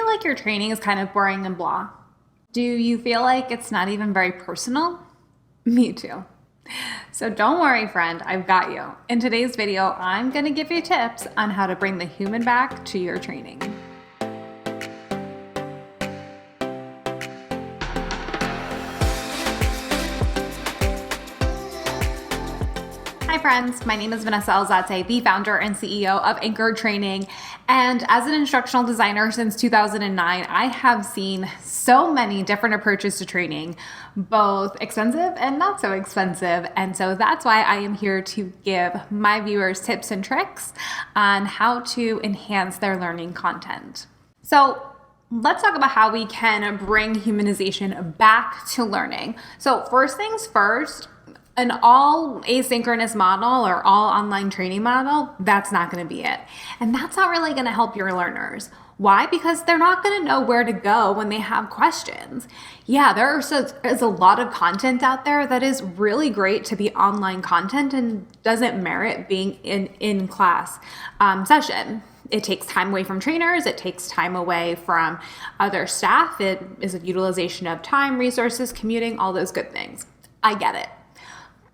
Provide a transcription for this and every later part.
feel like your training is kind of boring and blah? Do you feel like it's not even very personal? Me too. So don't worry, friend, I've got you. In today's video, I'm going to give you tips on how to bring the human back to your training. Hi friends, my name is Vanessa Alzate, the founder and CEO of Anchored Training. And as an instructional designer since 2009, I have seen so many different approaches to training, both expensive and not so expensive. And so that's why I am here to give my viewers tips and tricks on how to enhance their learning content. So let's talk about how we can bring humanization back to learning. So first things first, an all asynchronous model or all online training model, that's not going to be it. And that's not really going to help your learners. Why? Because they're not going to know where to go when they have questions. Yeah, there's a lot of content out there that is really great to be online content and doesn't merit being in class session. It takes time away from trainers. It takes time away from other staff. It is a utilization of time, resources, commuting, all those good things. I get it.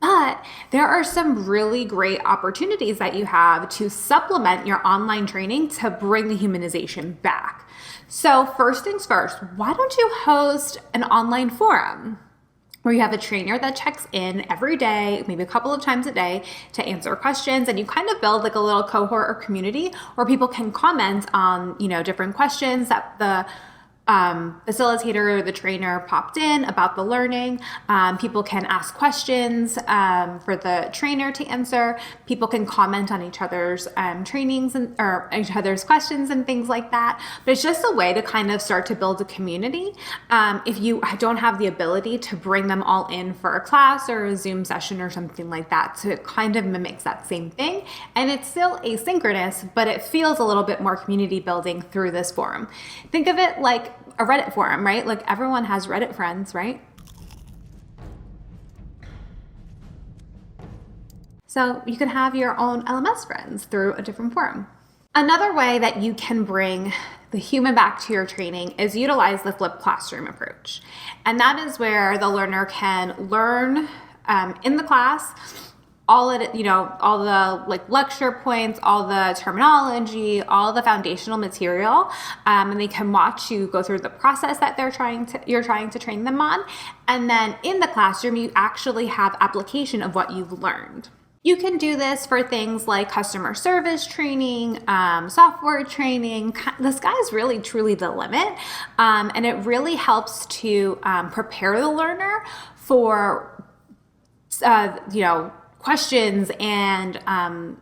But there are some really great opportunities that you have to supplement your online training to bring the humanization back. So first things first, why don't you host an online forum where you have a trainer that checks in every day, maybe a couple of times a day, to answer questions, and you kind of build like a little cohort or community where people can comment on, different questions that the facilitator or the trainer popped in about the learning. People can ask questions for the trainer to answer. People can comment on each other's trainings or each other's questions and things like that. But it's just a way to kind of start to build a community. If you don't have the ability to bring them all in for a class or a Zoom session or something like that, so it kind of mimics that same thing. And it's still asynchronous, but it feels a little bit more community building through this forum. Think of it like a Reddit forum, right? Like everyone has Reddit friends, right? So you can have your own LMS friends through a different forum. Another way that you can bring the human back to your training is utilize the flipped classroom approach. And that is where the learner can learn in the class all the lecture points, all the terminology, all the foundational material, and they can watch you go through the process that you're trying to train them on. And then in the classroom, you actually have application of what you've learned. You can do this for things like customer service training, software training. The sky's really truly the limit. And it really helps to prepare the learner for, questions and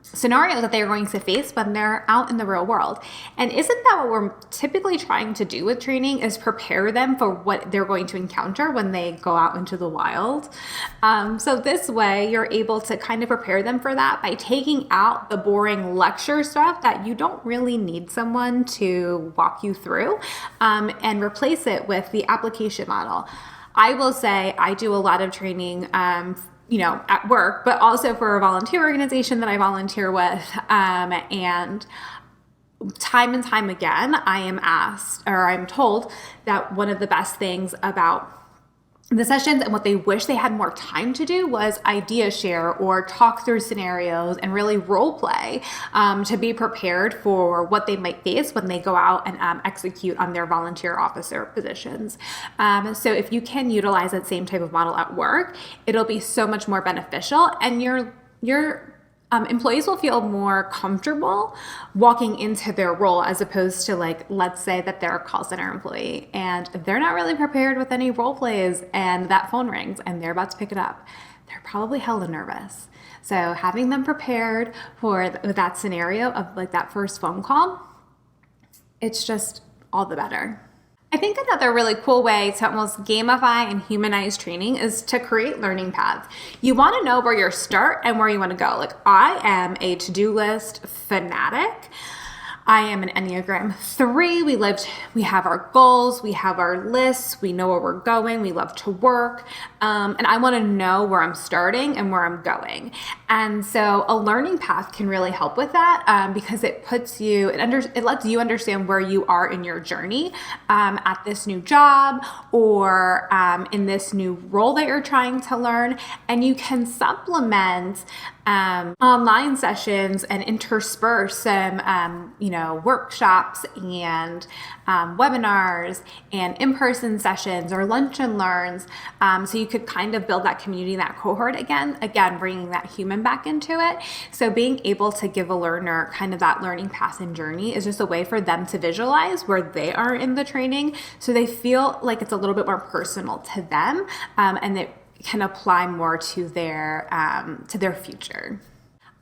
scenarios that they're going to face when they're out in the real world. And isn't that what we're typically trying to do with training, is prepare them for what they're going to encounter when they go out into the wild? So this way you're able to kind of prepare them for that by taking out the boring lecture stuff that you don't really need someone to walk you through, and replace it with the application model. I will say I do a lot of training at work, but also for a volunteer organization that I volunteer with. And time and time again, I am asked, or I'm told, that one of the best things about the sessions and what they wish they had more time to do was idea share or talk through scenarios and really role play to be prepared for what they might face when they go out and execute on their volunteer officer positions. So if you can utilize that same type of model at work, it'll be so much more beneficial, and your employees will feel more comfortable walking into their role, as opposed to, like, let's say that they're a call center employee and they're not really prepared with any role plays and that phone rings and they're about to pick it up. They're probably hella nervous. So having them prepared for that scenario of like that first phone call, it's just all the better. I think another really cool way to almost gamify and humanize training is to create learning paths. You want to know where you start and where you want to go. Like, I am a to-do list fanatic. I am an Enneagram 3. We have our goals, we have our lists, we know where we're going, we love to work, and I want to know where I'm starting and where I'm going. And so a learning path can really help with that, because it lets you understand where you are in your journey at this new job or in this new role that you're trying to learn, and you can supplement online sessions and intersperse some, workshops and webinars and in-person sessions or lunch and learns. So you could kind of build that community, that cohort again, bringing that human back into it. So being able to give a learner kind of that learning path and journey is just a way for them to visualize where they are in the training, so they feel like it's a little bit more personal to them, and it can apply more to their future.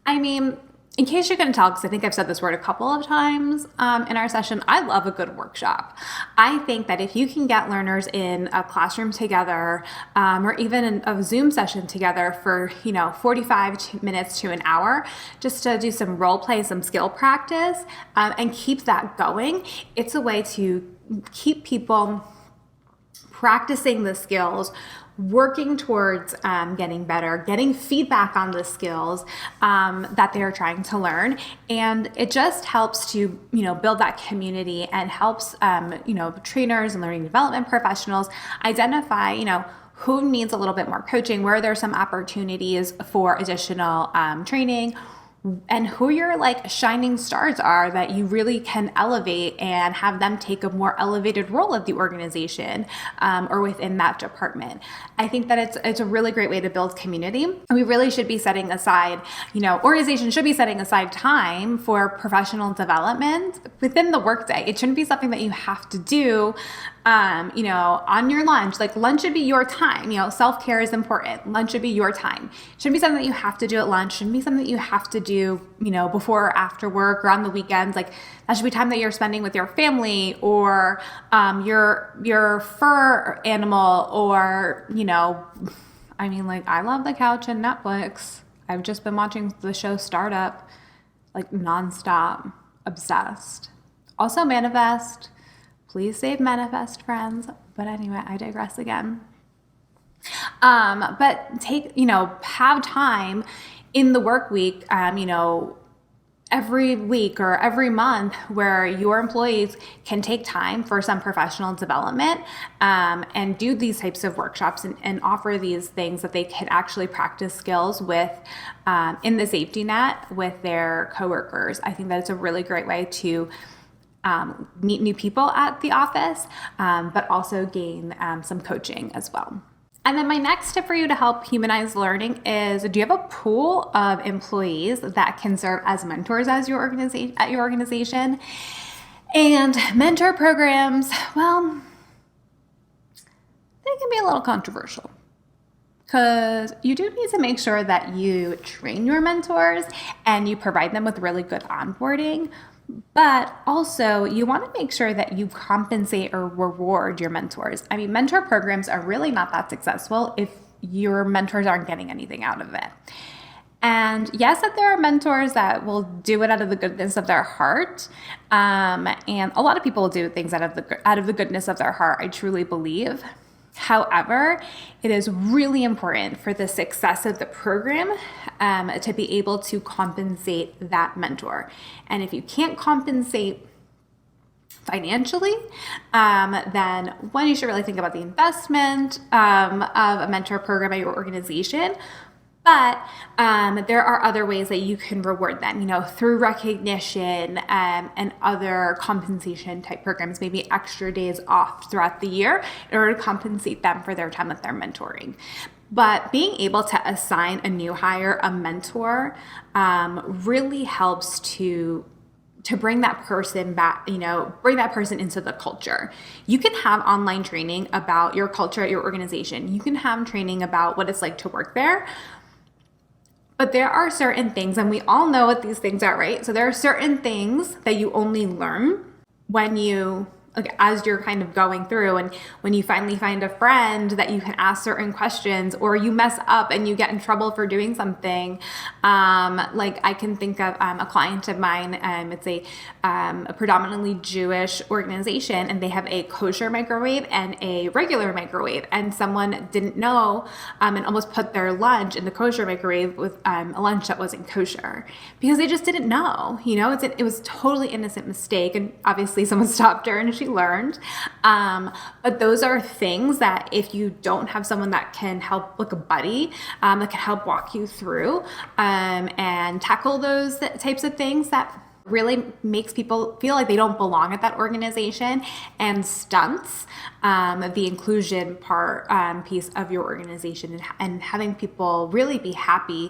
I mean, in case you couldn't tell, because I think I've said this word a couple of times in our session, I love a good workshop. I think that if you can get learners in a classroom together, or even in a Zoom session together for 45 minutes to an hour, just to do some role play, some skill practice, and keep that going, it's a way to keep people practicing the skills, working towards getting better, getting feedback on the skills that they are trying to learn. And it just helps to, build that community and helps, trainers and learning development professionals identify, who needs a little bit more coaching, where there's some opportunities for additional training, and who your shining stars are that you really can elevate and have them take a more elevated role at the organization or within that department. I think that it's a really great way to build community. We really should be setting aside, organizations should be setting aside time for professional development within the workday. It shouldn't be something that you have to do on your lunch. Lunch should be your time. Self-care is important. Lunch should be your time. It shouldn't be something that you have to do at lunch. It shouldn't be something that you have to do, before or after work or on the weekends. That should be time that you're spending with your family or your fur animal or, I love the couch and Netflix. I've just been watching the show Startup, nonstop, obsessed. Also Manifest. Please save Manifest, friends. But anyway, I digress again. But have time in the work week, every week or every month where your employees can take time for some professional development and do these types of workshops and offer these things that they can actually practice skills with in the safety net with their coworkers. I think that it's a really great way to meet new people at the office, but also gain some coaching as well. And then my next tip for you to help humanize learning is, do you have a pool of employees that can serve as mentors at your organization? And mentor programs, well, they can be a little controversial, because you do need to make sure that you train your mentors and you provide them with really good onboarding. But also, you want to make sure that you compensate or reward your mentors. I mean, mentor programs are really not that successful if your mentors aren't getting anything out of it. And yes, that there are mentors that will do it out of the goodness of their heart. And a lot of people will do things out of the goodness of their heart, I truly believe. However, it is really important for the success of the program to be able to compensate that mentor. And if you can't compensate financially, then one, you should really think about the investment of a mentor program at your organization. But there are other ways that you can reward them, through recognition and other compensation type programs, maybe extra days off throughout the year in order to compensate them for their time that they're mentoring. But being able to assign a new hire a mentor really helps to bring that person back, bring that person into the culture. You can have online training about your culture at your organization. You can have training about what it's like to work there. But there are certain things, and we all know what these things are, right? So there are certain things that you only learn when you like as you're kind of going through, and when you finally find a friend that you can ask certain questions, or you mess up and you get in trouble for doing something. Like I can think of a client of mine. It's a predominantly Jewish organization, and they have a kosher microwave and a regular microwave. And someone didn't know and almost put their lunch in the kosher microwave with a lunch that wasn't kosher because they just didn't know. You know, it was totally innocent mistake, and obviously someone stopped her and she learned. But those are things that if you don't have someone that can help, like a buddy, that can help walk you through and tackle those types of things, that really makes people feel like they don't belong at that organization and stunts the inclusion piece of your organization, and having people really be happy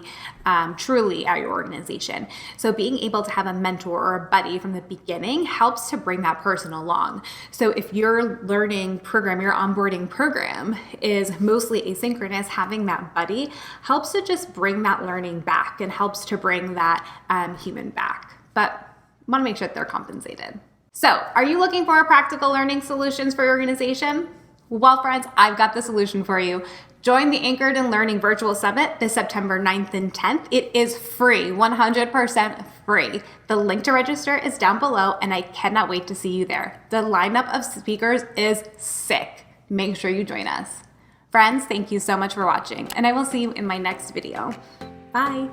truly at your organization. So being able to have a mentor or a buddy from the beginning helps to bring that person along. So if your learning program, your onboarding program is mostly asynchronous, having that buddy helps to just bring that learning back and helps to bring that human back. But want to make sure that they're compensated. So are you looking for practical learning solutions for your organization? Well, friends, I've got the solution for you. Join the Anchored in Learning Virtual Summit this September 9th and 10th. It is free, 100% free. The link to register is down below, and I cannot wait to see you there. The lineup of speakers is sick. Make sure you join us. Friends, thank you so much for watching, and I will see you in my next video. Bye.